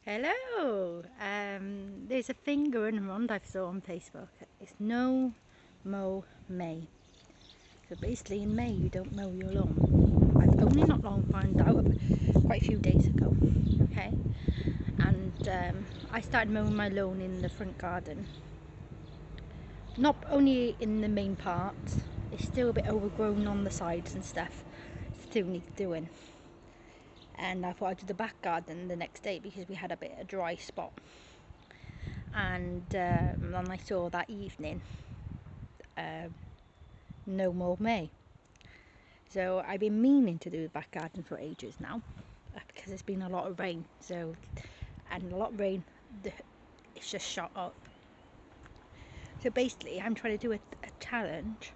Hello. There's a thing going around I saw on Facebook. It's no mow May. So basically in May you don't mow your lawn. I've only not long found out quite a few days ago. Okay. And I started mowing my lawn in the front garden. Not only in the main part, it's still a bit overgrown on the sides and stuff. Still needs doing. And I thought I'd do the back garden the next day because we had a bit of dry spot. And then I saw that evening um, no more May. So I've been meaning to do the back garden for ages now because there's been a lot of rain. And a lot of rain, it's just shot up. So basically I'm trying to do a challenge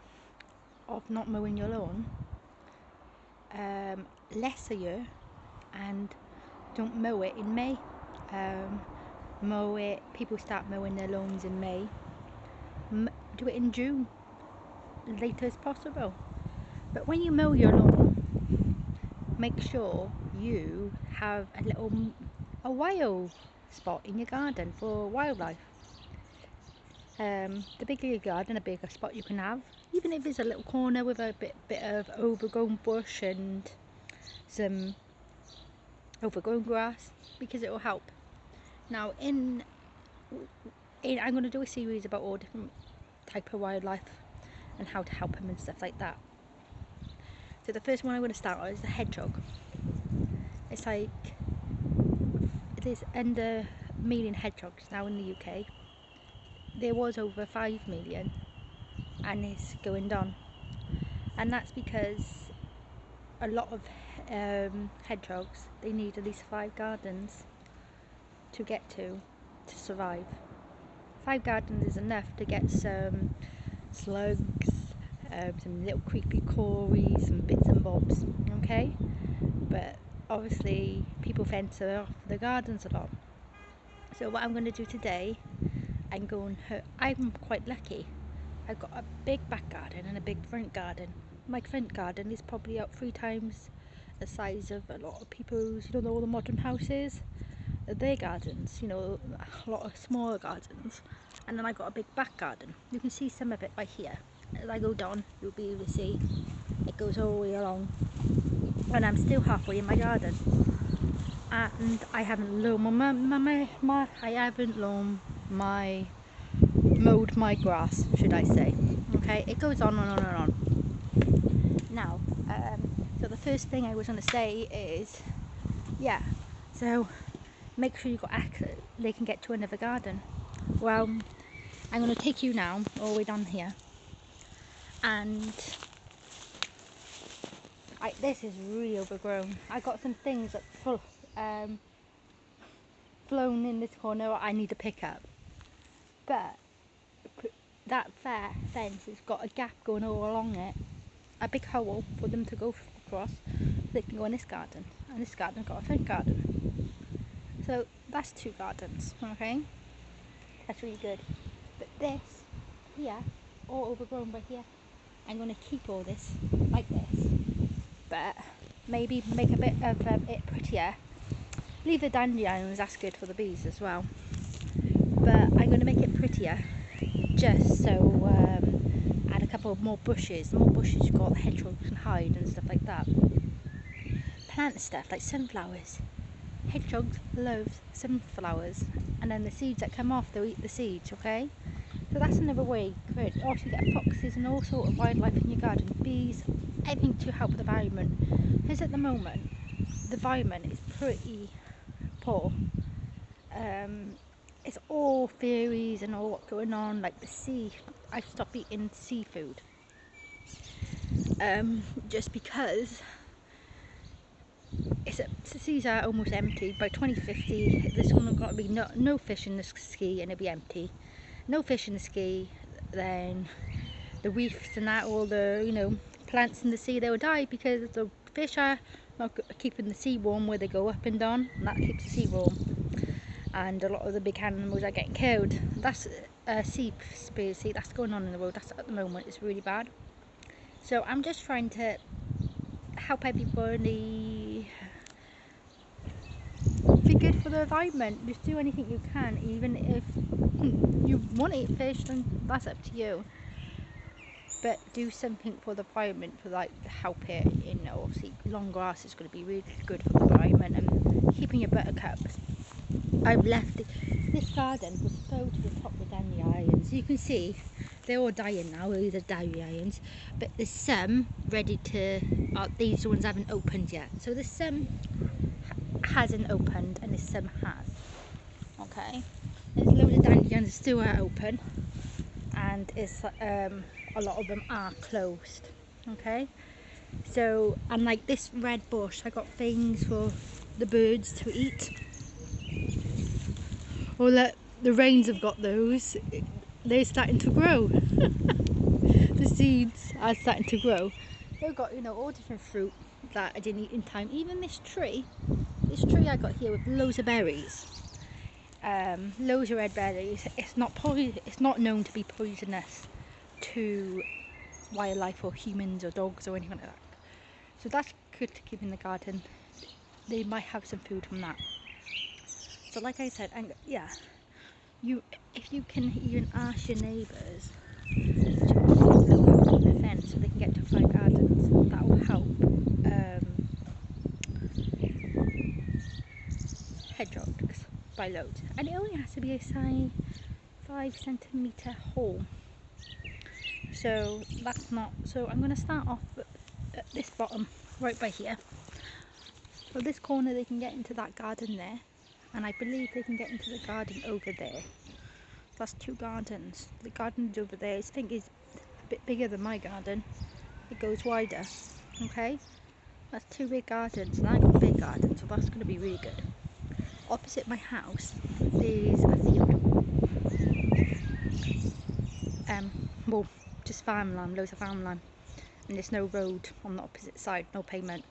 of not mowing your lawn less a year, and don't mow it in May. People start mowing their lawns in May. Do it in June, later as possible. But when you mow your lawn, make sure you have a wild spot in your garden for wildlife. The bigger your garden, the bigger spot you can have, even if it's a little corner with a bit of overgrown bush and some overgrown grass, because it will help. Now I'm going to do a series about all different type of wildlife and how to help them and stuff like that. So the first one I'm going to start on is the hedgehog. It's like there's under a million hedgehogs now in the UK. There was over 5 million, and it's going down. And that's because a lot of hedgehogs, they need at least 5 gardens to get to survive. 5 gardens is enough to get some slugs, some little creepy cories, some bits and bobs, okay? But obviously people fence off the gardens a lot. So what I'm going to do today, I'm quite lucky. I've got a big back garden and a big front garden. My front garden is probably out 3 times the size of a lot of people's, all the modern houses, their gardens, a lot of smaller gardens. And then I got a big back garden. You can see some of it right here. As I go down, you'll be able to see it goes all the way along. And I'm still halfway in my garden. And I haven't mowed my grass, should I say. Okay, it goes on and on and on. Now, so the first thing I was going to say is, so make sure you've got access, they can get to another garden. Well, I'm going to take you now all the way down here, and this is really overgrown. I got some things that flown in this corner I need to pick up, but that fence has got a gap going all along it, a big hole for them to go across so they can go in this garden, and this garden got a front garden. So that's 2 gardens, okay? That's really good. But this here, all overgrown by here, I'm going to keep all this like this, but maybe make a bit of it prettier. Leave the dandelions, that's good for the bees as well. But I'm going to make it prettier, just so add a couple of more bushes. The more bushes you've got, the hedgehogs can hide and stuff like that. Plant stuff like sunflowers. Hedgehogs love sunflowers, and then the seeds that come off, they'll eat the seeds, okay? So that's another way. Good. Also, you get foxes and all sort of wildlife in your garden, bees, everything to help the environment. Because at the moment, the environment is pretty poor. It's all theories and all what's going on, like the sea. I stopped eating seafood just because the seas are almost empty. By 2050, there's got to be no fish in the sea, and it'll be empty. No fish in the sea, then the reefs and that, all the plants in the sea, they will die because the fish are not keeping the sea warm where they go up and down, and that keeps the sea warm. And a lot of the big animals are getting killed. That's a sea conspiracy that's going on in the world. That's at the moment, it's really bad. So I'm just trying to help everybody good for the environment. Just do anything you can, even if you want to eat fish, then that's up to you. But do something for the environment, for like help it. You know, obviously long grass is going to be really good for the environment, and keeping your buttercups. I've left this garden was filled to the top with dandelions. You can see they're all dying now. These are dandelions, but there's some ready to. These ones haven't opened yet. So there's some hasn't opened, and there's some has. Okay, there's loads of dandelions still are open, and it's a lot of them are closed. Okay, so and like this red bush, I got things for the birds to eat. Well, the rains have got those. They're starting to grow. The seeds are starting to grow. They've got, you know, all different fruit that I didn't eat in time. Even this tree I got here with loads of berries, loads of red berries. It's not known to be poisonous to wildlife or humans or dogs or anything like that. So that's good to keep in the garden. They might have some food from that. So like I said, and yeah, if you can even ask your neighbours to put a loop on the fence so they can get to 5 gardens, that will help hedgehogs by loads. And it only has to be a size 5 centimetre hole. So that's not. So I'm going to start off at this bottom, right by here. So this corner, they can get into that garden there, and I believe they can get into the garden over there. That's 2 gardens. The garden over there, I think, is a bit bigger than my garden. It goes wider. Okay, that's 2 big gardens, and I got a big garden, so that's going to be really good. Opposite my house is a field. Well, just farmland, loads of farmland, and there's no road on the opposite side, no pavement.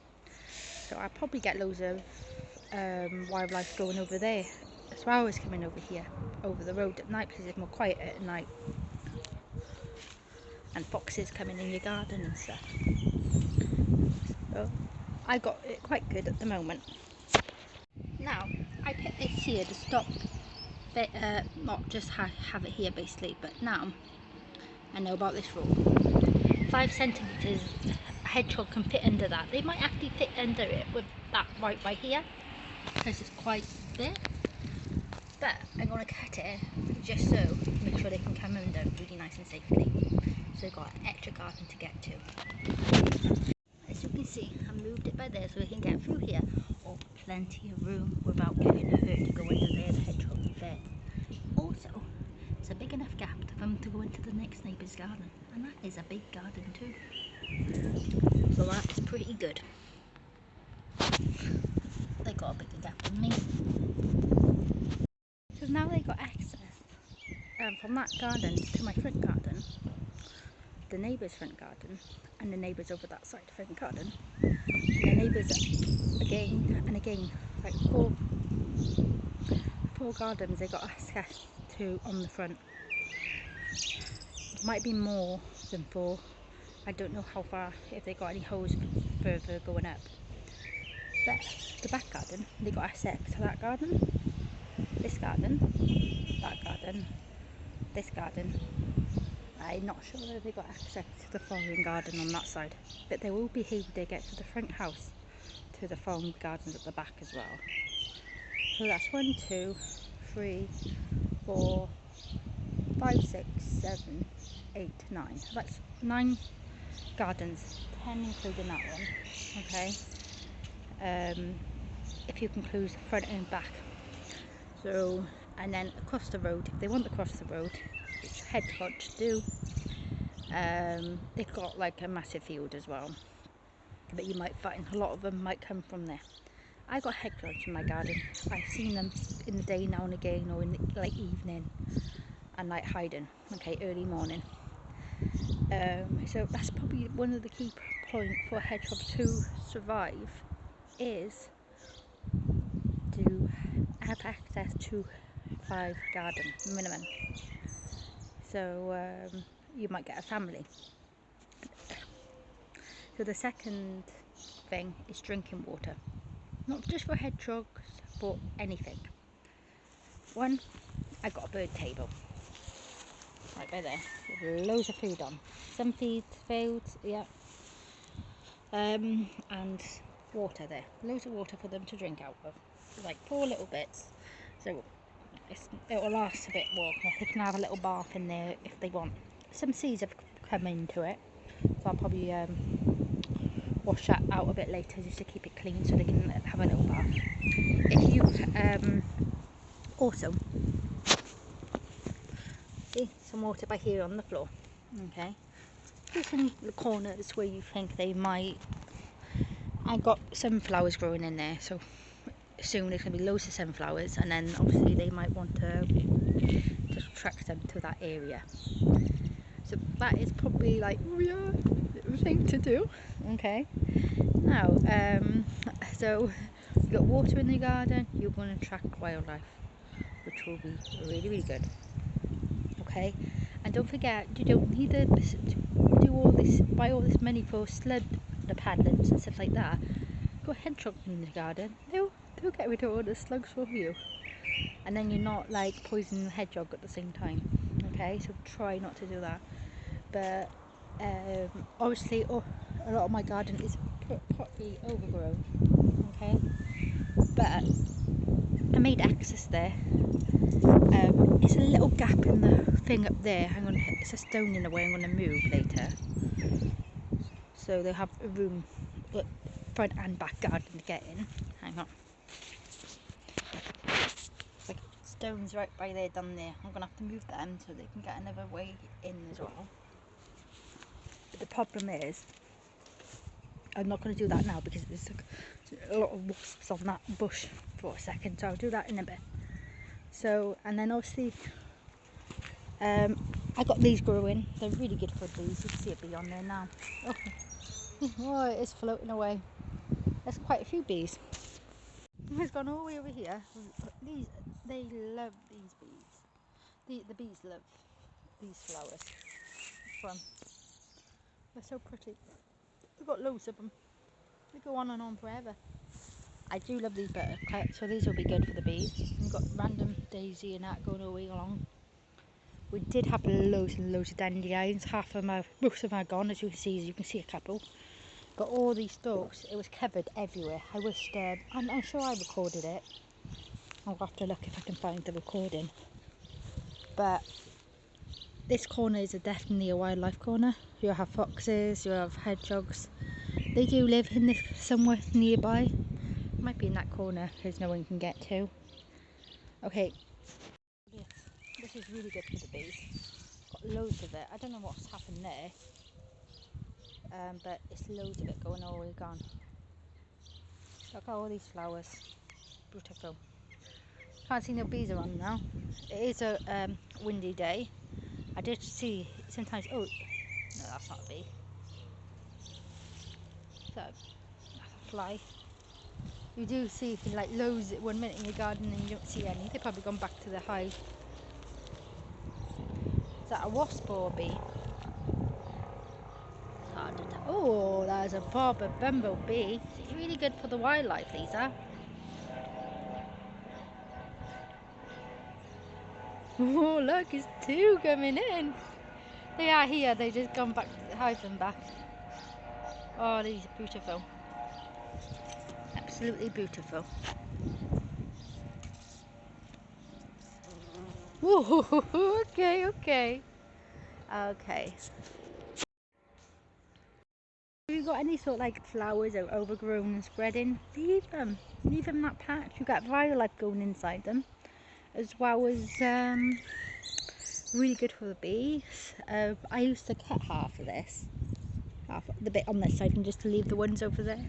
So I'll probably get loads of wildlife going over there as well as coming over here, over the road at night, because it's more quiet at night. And foxes coming in your garden and stuff. So I got it quite good at the moment. Now I put this here to stop, not just have it here basically, but now I know about this rule. 5 centimetres, a hedgehog can fit under that. They might actually fit under it with that right by here, because it's quite big. But I'm going to cut it just so, make sure they can come under really nice and safely. So they've got an extra garden to get to. As you can see, I moved it by there so they can get through here. Oh, plenty of room without getting hurt to go under there, the hedgehog bed. Also, it's a big enough gap for them to go into the next neighbour's garden. And that is a big garden too. So that's pretty good. They got a bigger gap than me. So now they got access from that garden to my front garden, the neighbour's front garden, and the neighbours over that side front garden, and the neighbours again and again, like four gardens they got access to on the front. It might be more than 4. I don't know how far, if they got any holes further going up. But the back garden, they got access to that garden, this garden, that garden, this garden. I'm not sure whether they got access to the foreign garden on that side, but they will be able to get to the front house, to the foreign gardens at the back as well. So that's 1, 2, 3, 4, 5, 6, 7, 8, 9. That's 9 gardens, 10 including that one. Okay. If you can include front and back. So, and then across the road, if they want to cross the road, which hedgehogs do, they've got like a massive field as well, but you might find a lot of them might come from there. I got hedgehogs in my garden. I've seen them in the day now and again, or in the late evening and like hiding, okay, early morning. So that's probably one of the key points for hedgehogs to survive, is to have access to 5 gardens minimum. So you might get a family. So the second thing is drinking water, not just for hedgehogs, for anything. One, I got a bird table right by there with loads of food on. Some feeds, fields, yeah. And water there. Loads of water for them to drink out of. Like 4 little bits. So it will last a bit more. They can have a little bath in there if they want. Some seeds have come into it. So I'll probably wash that out a bit later just to keep it clean so they can have a little bath. If you also see some water by here on the floor, okay, just in the corners where you think they might. I got sunflowers growing in there, so soon there's going to be loads of sunflowers, and then obviously they might want to just attract them to that area. So that is probably like the thing to do. Okay, now so you got water in the garden, you're going to attract wildlife, which will be really, really good. Okay, and don't forget, you don't need to do all this, buy all this money for the paddlings and stuff like that. Got hedgehogs in the garden, they'll get rid of all the slugs for you, and then you're not like poisoning the hedgehog at the same time. Okay, so try not to do that. But obviously a lot of my garden is partly overgrown, okay, but I made access there. It's a little gap in the thing up there. Hang on, it's a stone in the way. I'm going to move later, so they'll have a room, front and back garden to get in. Hang on, like stones right by there, down there. I'm going to have to move them so they can get another way in as well. But the problem is, I'm not going to do that now because there's a lot of wasps on that bush for a second, so I'll do that in a bit. So, and then obviously I got these growing. They're really good for bees. You can see a bee on there now. Oh, it is floating away. There's quite a few bees. It's gone all the way over here. They love these bees. The bees love these flowers. Fun. They're so pretty. We've got loads of them. They go on and on forever. I do love these buttercups, so these will be good for the bees. We've got random daisy and that going all the way along. We did have loads and loads of dandelions. Most of them are gone, as you can see a couple. But all these stalks, it was covered everywhere. I wished, I'm sure I recorded it. I'll have to look if I can find the recording. But this corner is definitely a wildlife corner. You'll have foxes, you'll have hedgehogs. They do live in this somewhere nearby. Might be in that corner because no one can get to. Okay, this is really good for the bees. Got loads of it. I don't know what's happened there, but it's loads of it going all the way gone. Look at all these flowers. Beautiful. Can't see no bees around now. It is a windy day. I did see sometimes. Oh, no, that's not a bee. That's a fly. You do see like loads at 1 minute in your garden and you don't see any. They've probably gone back to the hive. Is that a wasp or a bee? Hard to tell. Oh, there's a proper bumblebee. It's really good for the wildlife, these are. Oh, look, it's 2 coming in. They are here. They just gone back to the hive and back. Oh, these are beautiful. Absolutely beautiful. Whoa, okay. If you've got any sort of like flowers that are overgrown and spreading, leave them that patch. You've got violet going inside them, as well as really good for the bees. I used to cut half of this, half the bit on this side, and just to leave the ones over there.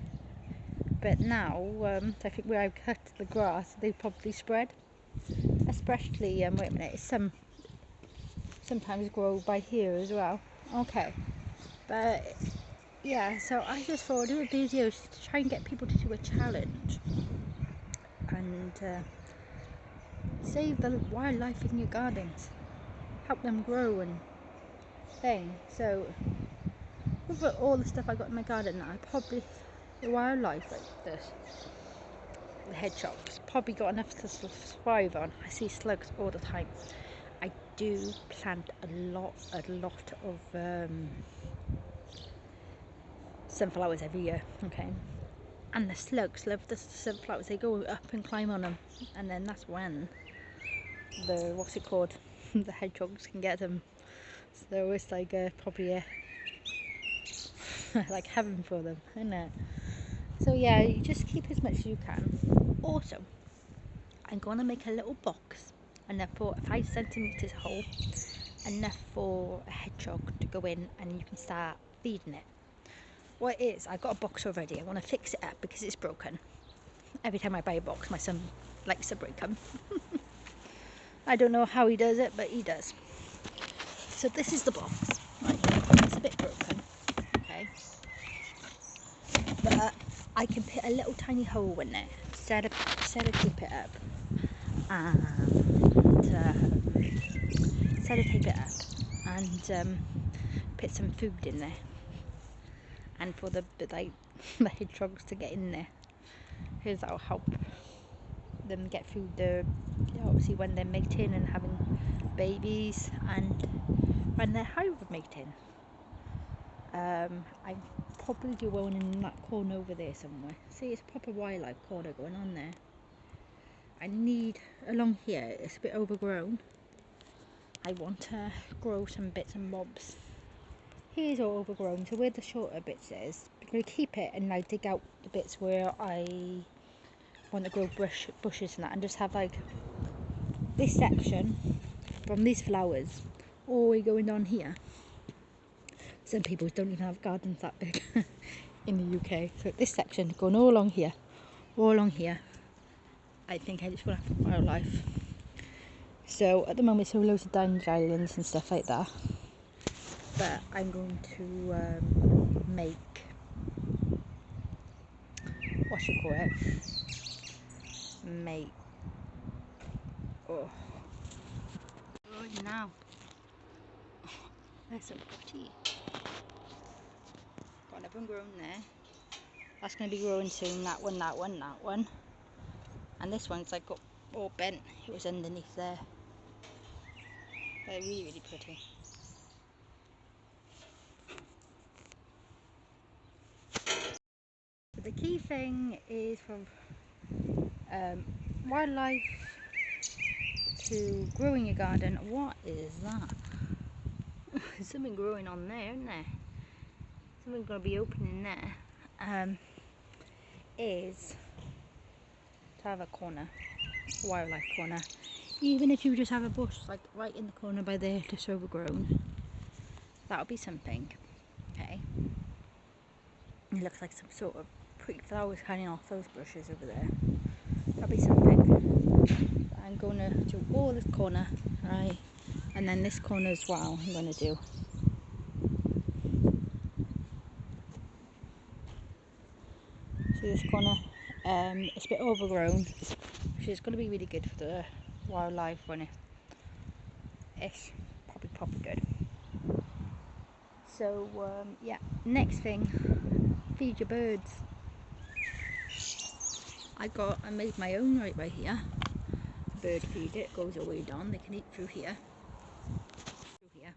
But now, I think where I've cut the grass, they probably spread. Especially, wait a minute, it's sometimes grow by here as well. Okay, but yeah, so I just thought I'd do a video to try and get people to do a challenge and save the wildlife in your gardens, help them grow and thing. So with all the stuff I got in my garden, I probably the wildlife like this. the hedgehogs. Probably got enough to survive on. I see slugs all the time. I do plant a lot of sunflowers every year, okay? And the slugs love the sunflowers. They go up and climb on them, and then that's when the, what's it called, the hedgehogs can get them. So it's like probably like heaven for them, isn't it? So yeah, you just keep as much as you can. Also, I'm going to make a little box, enough for a 5 centimeters hole, enough for a hedgehog to go in, and you can start feeding it. What it is, I've got a box already. I want to fix it up because it's broken. Every time I buy a box, my son likes to break them. I don't know how he does it, but he does. So this is the box. Right, it's a bit broken, okay, but I can put a little tiny hole in there, set it up, and tape it up, and put some food in there, and for the hedgehogs to get in there, because that'll help them get food. Obviously when they're mating and having babies, and when they're hibernating. I'm probably do one in that corner over there somewhere. See, it's a proper wildlife corner going on there. I need, along here, it's a bit overgrown. I want to grow some bits and bobs. Here's all overgrown, so where the shorter bits is, I'm going to keep it and like dig out the bits where I want to grow bushes and that, and just have like this section from these flowers all the way going on here. Some people don't even have gardens that big in the UK. So this section going all along here, I think I just want to have wildlife. So at the moment it's all loads of dandelions and stuff like that. But I'm going to make, what you call it? Oh now. They're so pretty. Got another one grown there. That's going to be growing soon. That one. And this one's like got all bent. It was underneath there. They're really, really pretty. But the key thing is from wildlife to growing your garden. What is that? There's something growing on there, isn't there? Something's going to be opening there. Is to have a corner, wildlife corner. Even if you just have a bush like right in the corner by there, just overgrown, that'll be something. Okay. It looks like some sort of pretty flowers hanging off those bushes over there. That'll be something. I'm going to do all this corner, right, and then this corner as well. I'm going to do. See this corner? It's a bit overgrown, which is going to be really good for the wildlife when it's probably proper good. So yeah, next thing, feed your birds. I made my own right by here. Bird feed it, goes all the way down. They can eat through here. And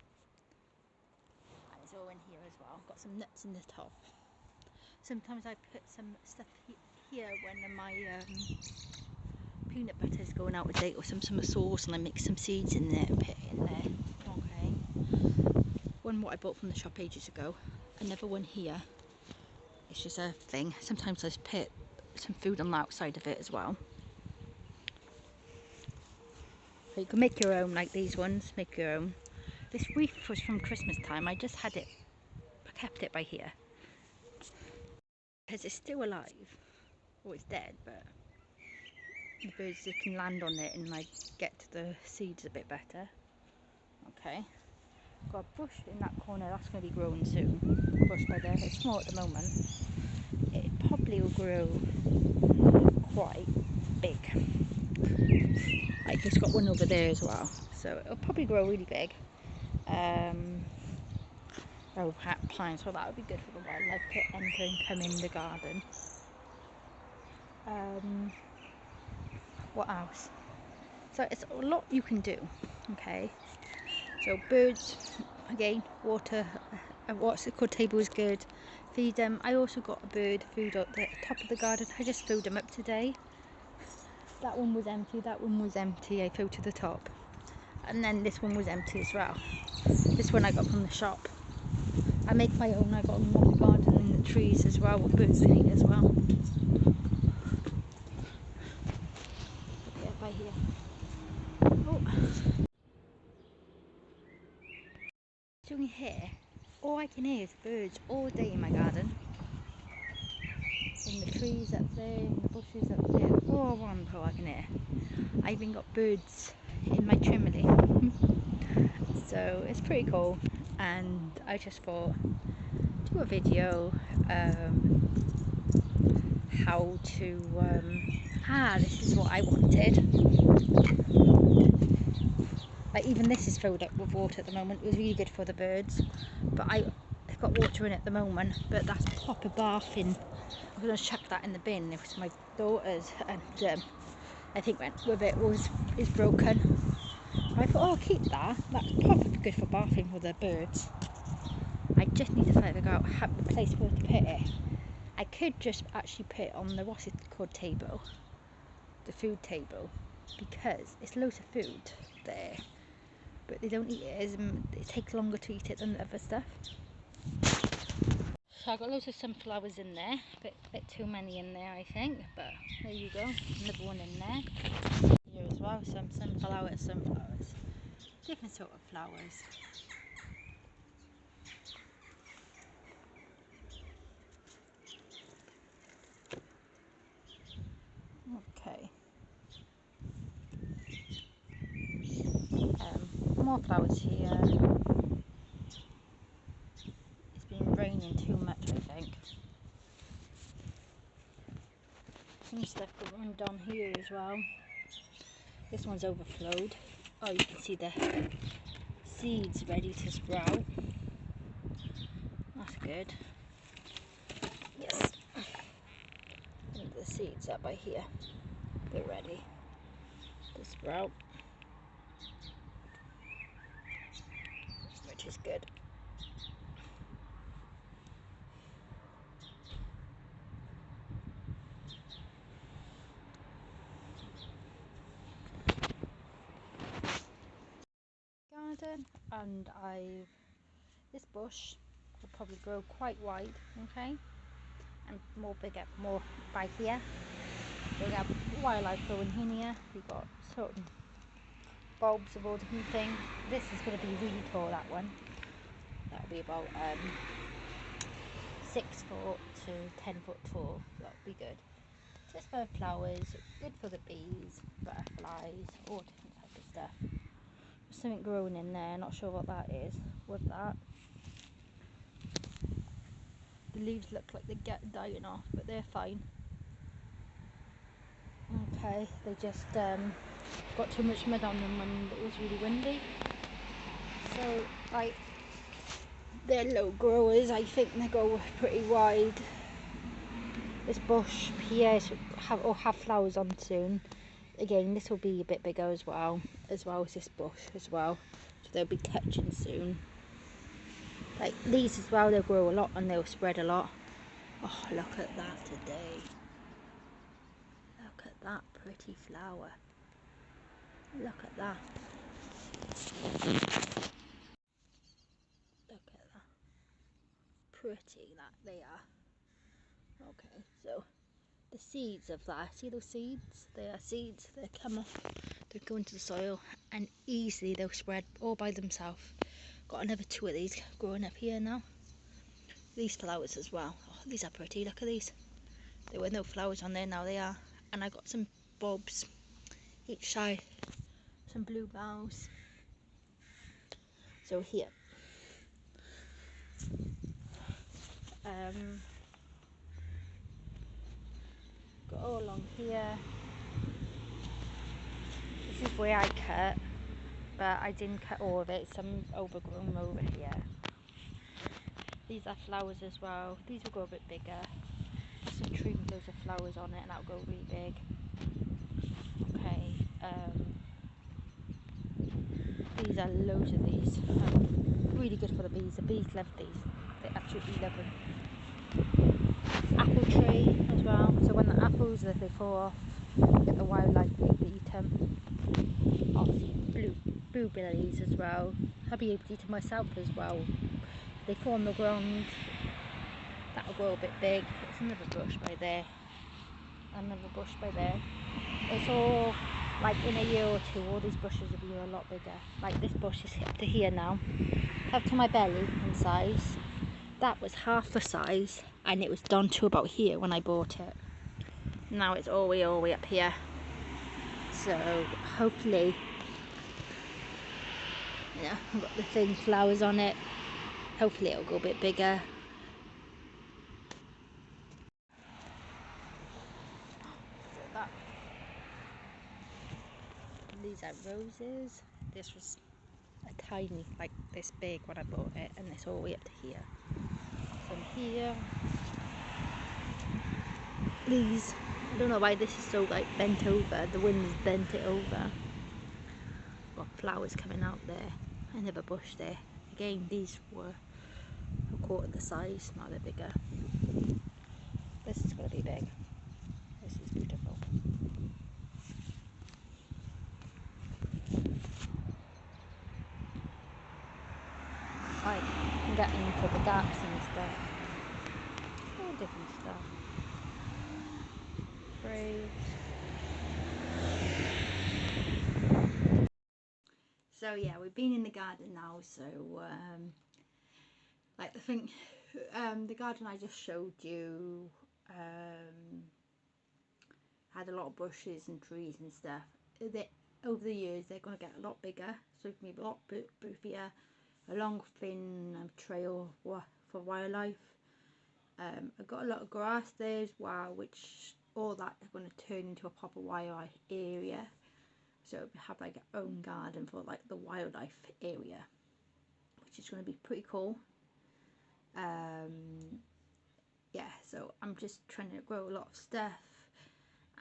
it's all in here as well. Got some nuts in the top. Sometimes I put some stuff here when my peanut butter is going out of date, or some summer sauce, and I mix some seeds in there and put it in there. Okay. One what I bought from the shop ages ago. Another one here. It's just a thing. Sometimes I just put some food on the outside of it as well. So you can make your own, like these ones. Make your own. This wreath was from Christmas time. I just had it. I kept it by here because it's still alive. Well, it's dead, but the birds just can land on it and like get to the seeds a bit better. Okay. Got a bush in that corner. That's going to be growing soon. Bush by there. It's small at the moment. It probably will grow quite big. Like it's got one over there as well, so it'll probably grow really big. Hat plant, so that would be good for the wildlife to enter and come in the garden. What else? So it's a lot you can do. Okay. So birds, again, water, what's the cod table is good. Feed them. I also got a bird food at the top of the garden. I just filled them up today. That one was empty, that one was empty. I filled to the top. And then this one was empty as well. This one I got from the shop. I make my own. I got them on the garden and the trees as well. What birds can eat as well. Yeah, by here. Oh. Doing here, all I can hear is birds all day in my garden. In the trees up there, in the bushes up there, all around all I can hear. I even got birds in my trimley. So it's pretty cool, and I just thought do a video how to this is what I wanted. Like even this is filled up with water at the moment. It was really good for the birds, but they've got water in it at the moment, but that's proper bathing. I'm going to chuck that in the bin. It was my daughter's, and I think went with it is broken. I thought, oh, I'll keep that. That's proper good for bathing for the birds. I just need to figure out the place where to put it. I could just actually put it on the what's it called table, the food table, because it's loads of food there, but they don't eat it. It takes longer to eat it than the other stuff. So I've got loads of sunflowers in there, a bit too many in there I think, but there you go, another one in there. Here as well, some sunflowers, different sort of flowers. Okay. More flowers here. It's been raining too much I think. Some stuff going down here as well. This one's overflowed. Oh, you can see the seeds ready to sprout. That's good. Yes. And the seeds are by here. They're ready to sprout, which is good. Garden, and this bush will probably grow quite wide, okay, and more by here. We got wildlife growing in here. We've got certain bulbs of all different things. This is going to be really tall, that one. That'll be about 6 foot to 10 foot tall. So that'll be good. Just for flowers, good for the bees, butterflies, all different type of stuff. There's something growing in there, not sure what that is. With that, the leaves look like they're dying off, but they're fine. Okay, they just got too much mud on them when it was really windy. So they're low growers. I think they go pretty wide. This bush here will have flowers on soon. Again, this will be a bit bigger as well as this bush as well. So they'll be touching soon. Like these as well, they'll grow a lot and they'll spread a lot. Oh, look at that today. Look at that pretty flower. Look at that. Look at that. Pretty that they are. Okay, so the seeds of that, see those seeds? They are seeds, they come off, they go into the soil and easily they'll spread all by themselves. Got another 2 of these growing up here now. These flowers as well. Oh, these are pretty, look at these. There were no flowers on there, now they are. And I got some bulbs each side, some bluebells. So here. Got all along here. This is where I cut, but I didn't cut all of it, some overgrown over here. These are flowers as well. These will go a bit bigger. That's a tree with loads of flowers on it and that'll go really big. These are loads of these. Really good for the bees. The bees love these. They absolutely love them. Apple tree as well. So when the apples they fall off, get the wildlife to eat them. Obviously blueberries as well. I'll be able to eat them myself as well. They fall on the ground. That'll grow a bit big. There's another bush by there. Another bush by there. It's all like in a year or two, all these bushes will be a lot bigger. Like this bush is up to here now, up to my belly in size. That was half the size, and it was down to about here when I bought it. Now it's all the way up here. So hopefully, you know, I've got the thin flowers on it. Hopefully it'll go a bit bigger. These are roses. This was a tiny, like this big when I bought it, and it's all the way up to here. From here, these, I don't know why this is so like bent over. The wind's bent it over. Got flowers coming out there. Another bush there. Again, these were a quarter the size. Now they're bigger. This is going to be big. This is beautiful. Like getting into the gaps and stuff. All different stuff. So yeah, we've been in the garden now. So like the garden I just showed you had a lot of bushes and trees and stuff. Over the years they're going to get a lot bigger, so it can be a lot boofier, a long thin trail for wildlife. I've got a lot of grass there as well, which all that is going to turn into a proper wildlife area. So have like our own garden for like the wildlife area, which is going to be pretty cool. Yeah, so I'm just trying to grow a lot of stuff,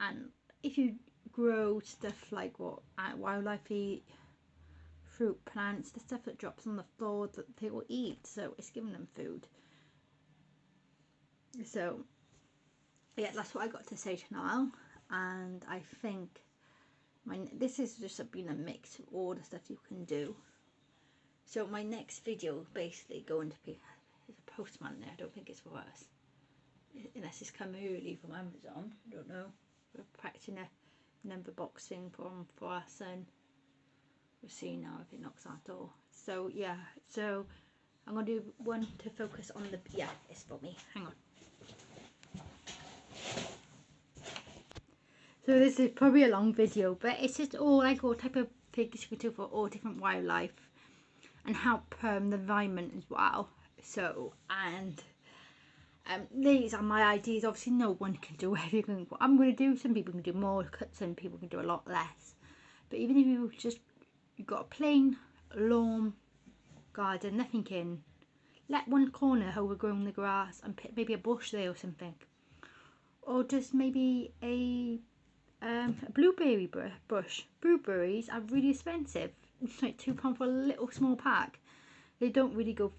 and if you grow stuff like what wildlife eat, fruit, plants, the stuff that drops on the floor that they will eat, so it's giving them food. So yeah, that's what I got to say to Niall, and I think this is just been a mix of all the stuff you can do. So my next video is basically going to be, there's a postman there, I don't think it's for us, unless it's come early from Amazon, I don't know. We're practicing a number box thing for our son. We'll see now if it knocks on our door. So yeah, so I'm going to do one to focus on the, yeah, it's for me, hang on. So this is probably a long video, but it's just all like all type of things you can do for all different wildlife and help the environment as well. So, and these are my ideas. Obviously no one can do everything what I'm going to do. Some people can do more, some people can do a lot less. But even if you've got a plain lawn garden, nothing in, let one corner overgrown the grass and put maybe a bush there or something. Or just maybe a blueberry bush. Blueberries are really expensive. It's like £2 for a little small pack. They don't really go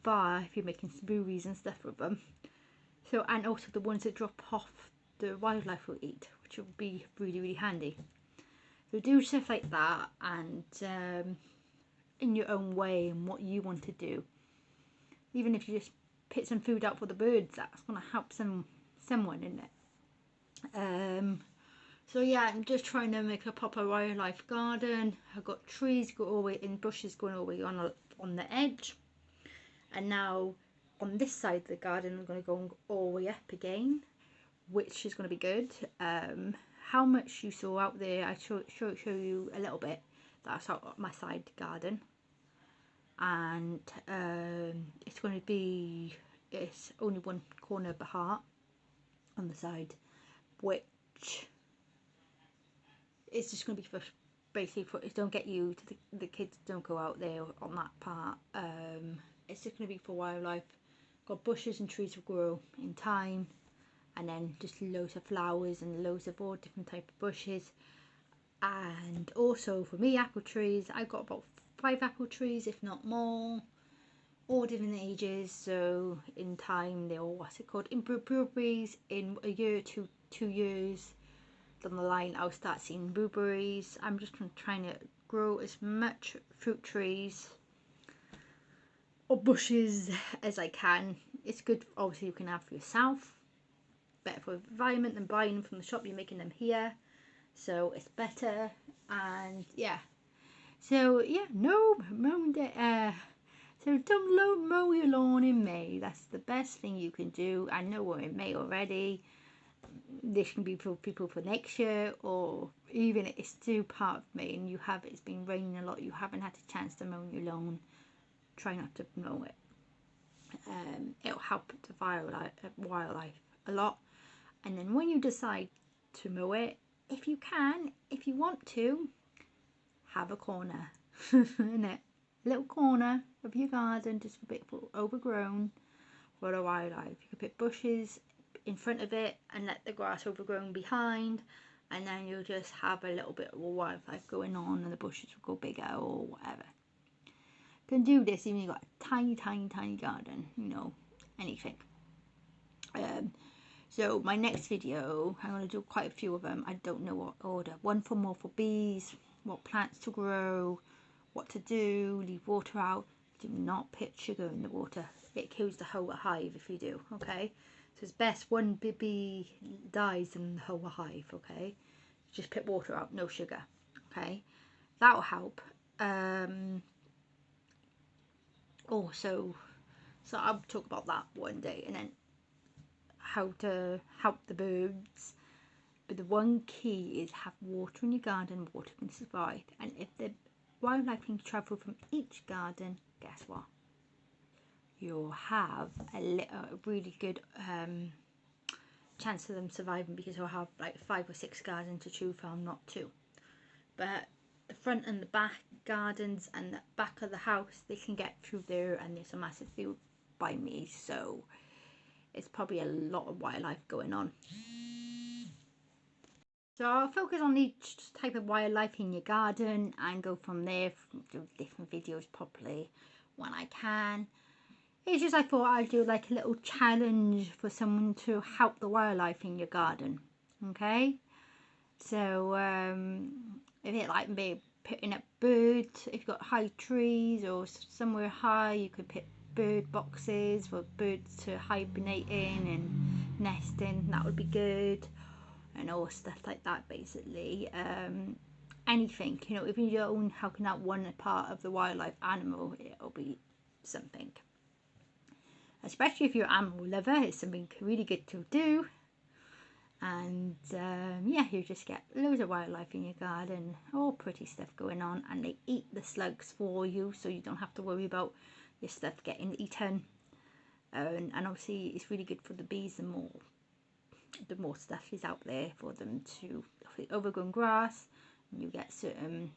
far if you're making smoothies and stuff with them. So, and also the ones that drop off the wildlife will eat, which will be really, really handy. So do stuff like that, and in your own way and what you want to do. Even if you just pick some food out for the birds, that's going to help someone, isn't it? So yeah, I'm just trying to make a proper wildlife garden. I've got trees go all the way in, bushes going all the way on the edge, and now on this side of the garden I'm going to go all the way up again, which is going to be good. How much you saw out there, I show you a little bit. That's out my side garden, and it's going to be, it's only one corner of the heart on the side, which it's just going to be for basically for, don't get you to the kids don't go out there on that part. It's just going to be for wildlife. Got bushes and trees will grow in time, and then just loads of flowers and loads of all different type of bushes. And also for me, apple trees, I've got about 5 apple trees, if not more, all different ages. So in time they'll, what's it called, blueberries. In a year, 2 years down the line, I'll start seeing blueberries. I'm just trying to grow as much fruit trees or bushes as I can. It's good, obviously, you can have for yourself, better for the environment than buying them from the shop. You're making them here, so it's better. And yeah, so yeah, no mowing so don't mow your lawn in May. That's the best thing you can do. I know we're in May already. This can be for people for next year, or even if it's still part of May and it's been raining a lot, you haven't had a chance to mow your lawn, try not to mow it. It'll help the wildlife a lot. And then when you decide to mow it, if you want to, have a corner in it, a little corner of your garden, just a bit overgrown for the wildlife. You could put bushes in front of it and let the grass overgrown behind, and then you'll just have a little bit of wildlife going on, and the bushes will go bigger or whatever. You can do this even if you've got a tiny garden, you know, anything. So my next video, I'm going to do quite a few of them. I don't know what order. One for more for bees, what plants to grow, what to do, leave water out. Do not put sugar in the water. It kills the whole hive if you do, okay? So it's best one bee dies in the whole hive, okay? Just put water out, no sugar, okay? That'll help. Also, so I'll talk about that one day, and then how to help the birds. But the one key is have water in your garden. Water can survive, and if the wildlife can travel from each garden, guess what, you'll have a really good chance of them surviving, because you'll have like 5 or 6 gardens to choose from, not 2. But the front and the back gardens and the back of the house, they can get through there, and there's a massive field by me, so it's probably a lot of wildlife going on. So I'll focus on each type of wildlife in your garden and go from there, do different videos properly when I can. It's just I thought I'd do like a little challenge for someone to help the wildlife in your garden. Okay, so if it like maybe putting up birds, if you've got high trees or somewhere high, you could put bird boxes for birds to hibernate in and nest in. That would be good, and all stuff like that, basically. Anything, you know, if you're only helping out one part of the wildlife animal, it'll be something. Especially if you're an animal lover, it's something really good to do. And yeah, you just get loads of wildlife in your garden, all pretty stuff going on, and they eat the slugs for you, so you don't have to worry about your stuff getting eaten. And obviously it's really good for the bees. The more stuff is out there for them to overgrown grass, and you get certain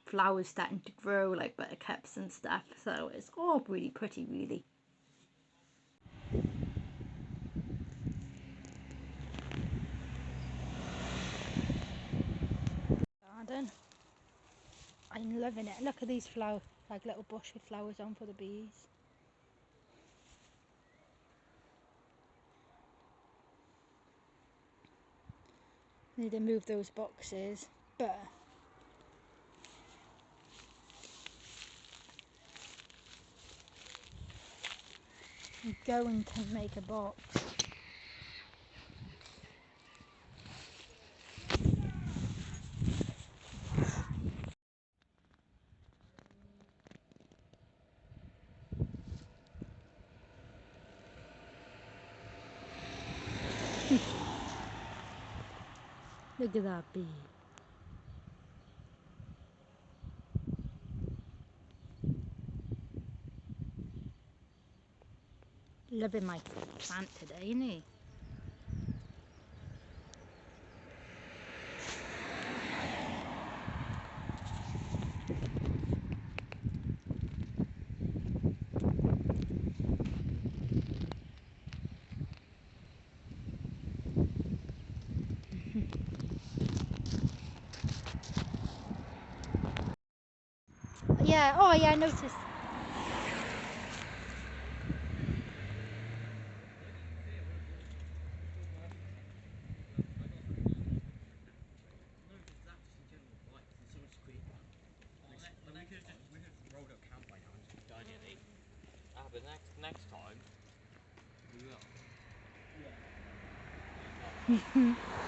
flowers starting to grow like buttercups and stuff, so it's all really pretty, really. Garden, I'm loving it. Look at these flowers, like little bush with flowers on for the bees. Need to move those boxes, but I'm going to make a box. Look at that bee. Loving my plant today, isn't he? Yeah, oh yeah, I noticed. But next time we will.